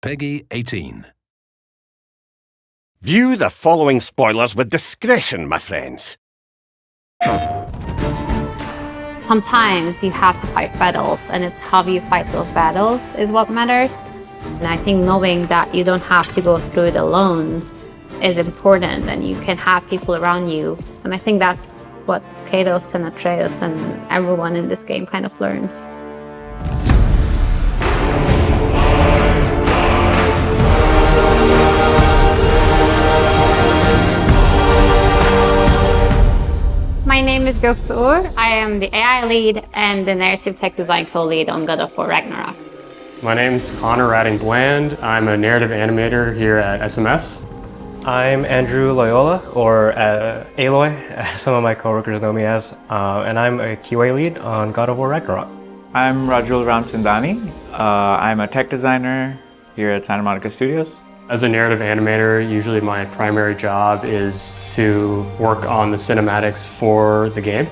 Peggy 18. View the following spoilers with discretion, my friends. Sometimes you have to fight battles, and it's how you fight those battles is what matters. And I think knowing that you don't have to go through it alone is important, and you can have people around you. And I think that's what Kratos and Atreus and everyone in this game kind of learns. My name is Göksu. I am the AI lead and the narrative tech design co-lead on God of War Ragnarok. My name's Connor Radding-Bland. I'm a narrative animator here at SMS. I'm Andrew Loyola, or Aloy, as some of my coworkers know me as, and I'm a QA lead on God of War Ragnarok. I'm Rajul Ramchandani. I'm a tech designer here at Santa Monica Studios. As a narrative animator, usually my primary job is to work on the cinematics for the game.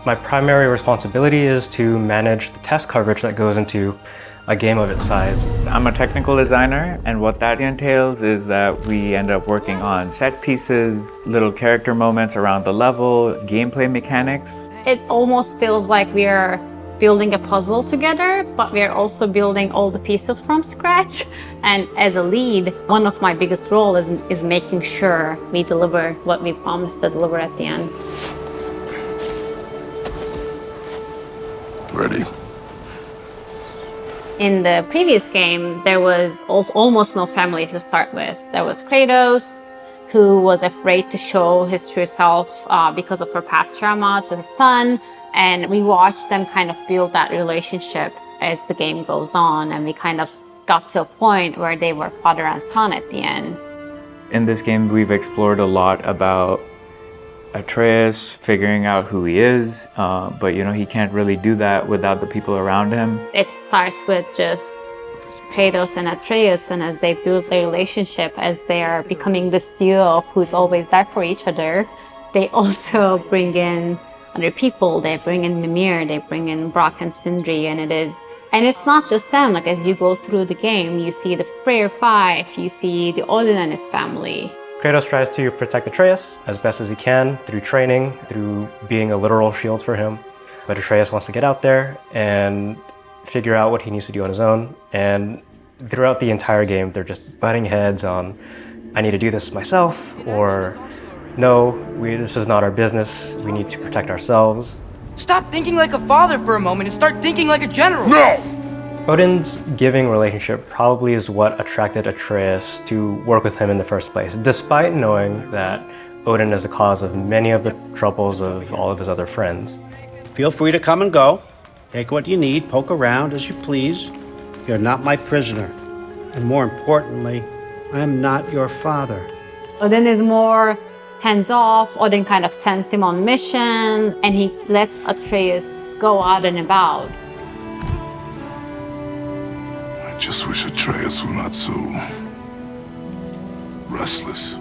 My primary responsibility is to manage the test coverage that goes into a game of its size. I'm a technical designer, and what that entails is that we end up working on set pieces, little character moments around the level, gameplay mechanics. It almost feels like we are building a puzzle together, but we are also building all the pieces from scratch. And as a lead, one of my biggest roles is making sure we deliver what we promised to deliver at the end. Ready. In the previous game, there was almost no family to start with. There was Kratos, who was afraid to show his true self because of her past trauma to his son. And we watched them kind of build that relationship as the game goes on. And we kind of got to a point where they were father and son at the end. In this game, we've explored a lot about Atreus figuring out who he is, but he can't really do that without the people around him. It starts with just Kratos and Atreus, and as they build their relationship, as they are becoming this duo of who's always there for each other, they also bring in other people. They bring in Mimir, they bring in Brock and Sindri, and it's not just them. Like, as you go through the game, you see the Freyr 5, you see the Odin and his family. Kratos tries to protect Atreus as best as he can through training, through being a literal shield for him. But Atreus wants to get out there and figure out what he needs to do on his own. And throughout the entire game, they're just butting heads on, I need to do this myself, or no, this is not our business. We need to protect ourselves. Stop thinking like a father for a moment and start thinking like a general! No! Odin's giving relationship probably is what attracted Atreus to work with him in the first place, despite knowing that Odin is the cause of many of the troubles of all of his other friends. Feel free to come and go. Take what you need, poke around as you please. You're not my prisoner. And more importantly, I'm not your father. Odin is more hands-off. Odin kind of sends him on missions, and he lets Atreus go out and about. I just wish Atreus were not so restless.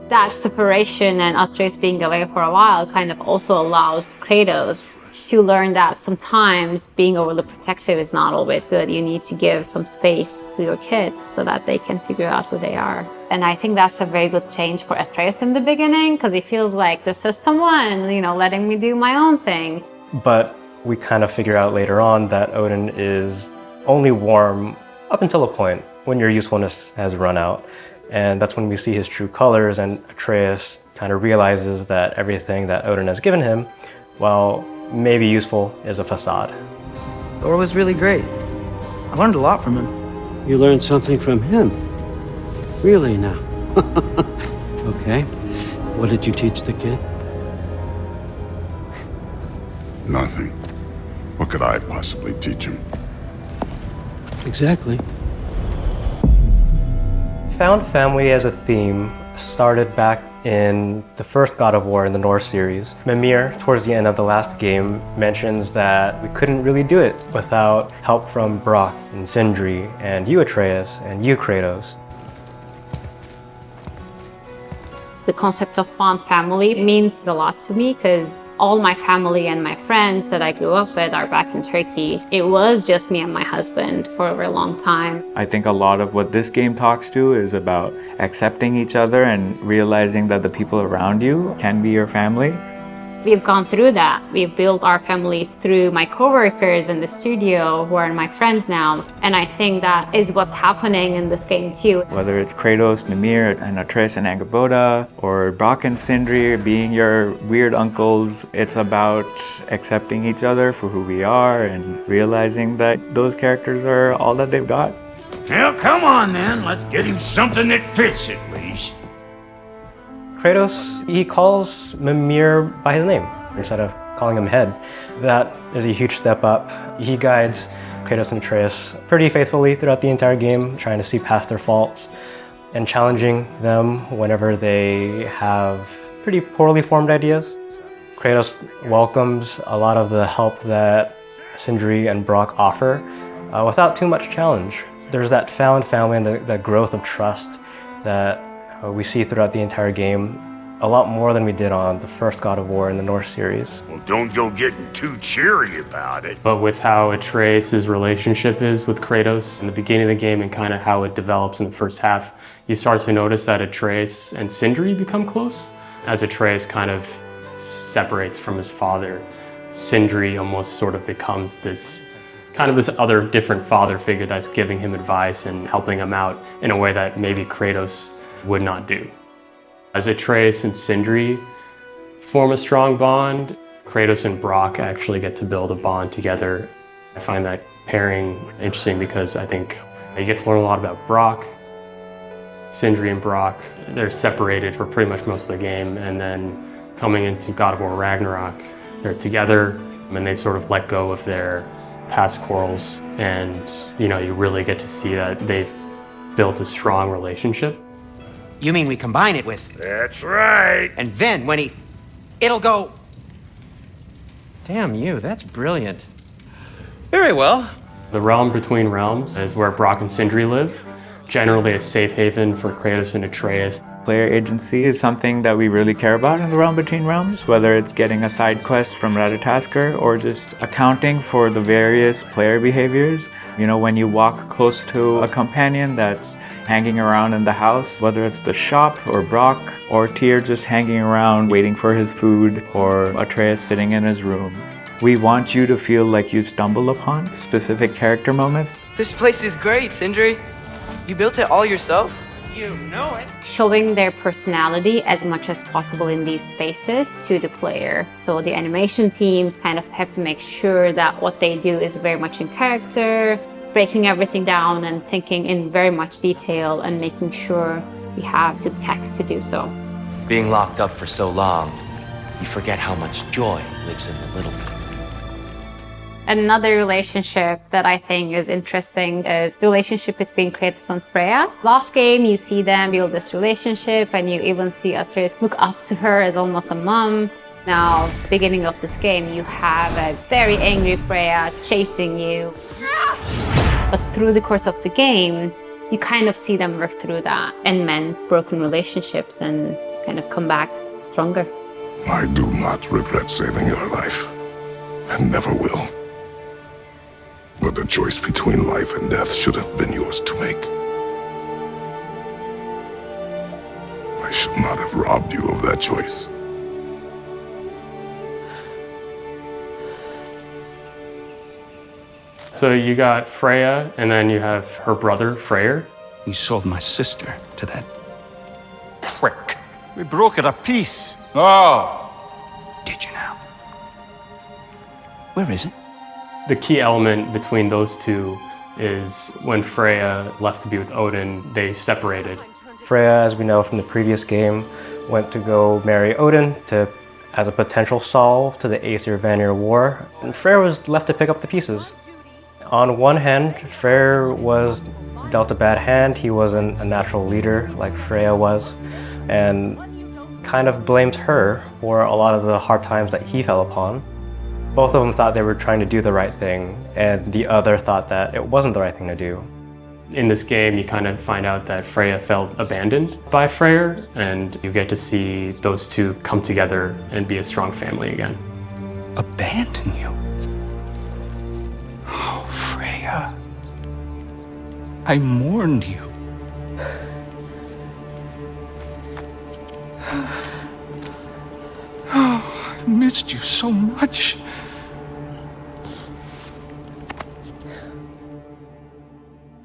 That separation and Atreus being away for a while kind of also allows Kratos to learn that sometimes being overly protective is not always good. You need to give some space to your kids so that they can figure out who they are. And I think that's a very good change for Atreus in the beginning, because he feels like this is someone, letting me do my own thing. But we kind of figure out later on that Odin is only warm up until a point when your usefulness has run out. And that's when we see his true colors, and Atreus kind of realizes that everything that Odin has given him, while maybe useful, is a facade. Thor was really great. I learned a lot from him. You learned something from him? Really now? Okay. What did you teach the kid? Nothing. What could I possibly teach him? Exactly. Found family as a theme started back in the first God of War in the Norse series. Mimir, towards the end of the last game, mentions that we couldn't really do it without help from Brock and Sindri and you, Atreus, and you, Kratos. The concept of fond family means a lot to me because all my family and my friends that I grew up with are back in Turkey. It was just me and my husband for a very long time. I think a lot of what this game talks to is about accepting each other and realizing that the people around you can be your family. We've gone through that. We've built our families through my coworkers in the studio who are my friends now. And I think that is what's happening in this game too. Whether it's Kratos, Mimir, and Atreus and Angrboda, or Brock and Sindri being your weird uncles, it's about accepting each other for who we are and realizing that those characters are all that they've got. Well, come on then. Let's get him something that fits at least. Kratos, he calls Mimir by his name instead of calling him Head. That is a huge step up. He guides Kratos and Atreus pretty faithfully throughout the entire game, trying to see past their faults and challenging them whenever they have pretty poorly formed ideas. Kratos welcomes a lot of the help that Sindri and Brock offer without too much challenge. There's that found family and the growth of trust that we see throughout the entire game, a lot more than we did on the first God of War in the Norse series. Well, don't go getting too cheery about it. But with how Atreus' relationship is with Kratos in the beginning of the game and kind of how it develops in the first half, you start to notice that Atreus and Sindri become close. As Atreus kind of separates from his father, Sindri almost sort of becomes this other different father figure that's giving him advice and helping him out in a way that maybe Kratos would not do. As Atreus and Sindri form a strong bond, Kratos and Brock actually get to build a bond together. I find that pairing interesting because I think you get to learn a lot about Brock. Sindri and Brock, they're separated for pretty much most of the game, and then coming into God of War Ragnarok, they're together and they sort of let go of their past quarrels, and you really get to see that they've built a strong relationship. You mean we combine it with... That's right. And then when it'll go... Damn you, that's brilliant. Very well. The realm between realms is where Brock and Sindri live, generally a safe haven for Kratos and Atreus. Player agency is something that we really care about in the Realm Between Realms, whether it's getting a side quest from Ratatoskr or just accounting for the various player behaviors. When you walk close to a companion that's hanging around in the house, whether it's the shop or Brock or Tyr just hanging around waiting for his food or Atreus sitting in his room. We want you to feel like you've stumbled upon specific character moments. This place is great, Sindri. You built it all yourself? You know it. Showing their personality as much as possible in these spaces to the player. So the animation teams kind of have to make sure that what they do is very much in character, breaking everything down and thinking in very much detail and making sure we have the tech to do so. Being locked up for so long, you forget how much joy lives in the little things. Another relationship that I think is interesting is the relationship between Kratos and Freya. Last game, you see them build this relationship and you even see Atreus look up to her as almost a mom. Now, beginning of this game, you have a very angry Freya chasing you. But through the course of the game, you kind of see them work through that and mend broken relationships and kind of come back stronger. I do not regret saving your life, and never will. But the choice between life and death should have been yours to make. I should not have robbed you of that choice. So you got Freya, and then you have her brother, Freyr. You sold my sister to that prick. We broke it a piece. Oh. Did you now? Where is it? The key element between those two is when Freya left to be with Odin, they separated. Freya, as we know from the previous game, went to go marry Odin as a potential solve to the Aesir-Vanir War, and Freyr was left to pick up the pieces. On one hand, Freyr was dealt a bad hand. He wasn't a natural leader like Freya was, and kind of blamed her for a lot of the hard times that he fell upon. Both of them thought they were trying to do the right thing, and the other thought that it wasn't the right thing to do. In this game, you kind of find out that Freya felt abandoned by Freyr, and you get to see those two come together and be a strong family again. Abandon you? Oh, Freya. I mourned you. Oh, I've missed you so much.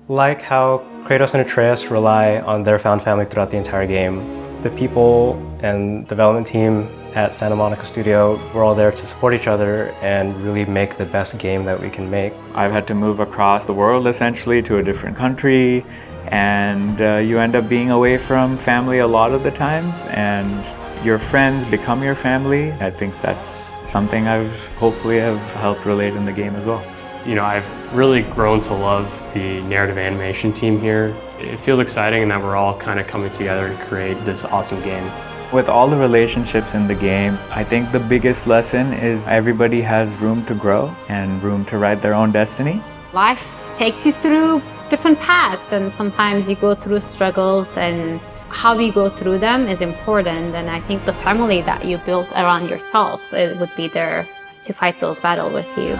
Like how Kratos and Atreus rely on their found family throughout the entire game, the people and development team at Santa Monica Studio, we're all there to support each other and really make the best game that we can make. I've had to move across the world essentially to a different country, and you end up being away from family a lot of the times, and your friends become your family. I think that's something I've hopefully have helped relate in the game as well. You know, I've really grown to love the narrative animation team here. It feels exciting in that we're all kind of coming together to create this awesome game. With all the relationships in the game, I think the biggest lesson is everybody has room to grow and room to write their own destiny. Life takes you through different paths, and sometimes you go through struggles, and how you go through them is important. And I think the family that you build around yourself, it would be there to fight those battles with you.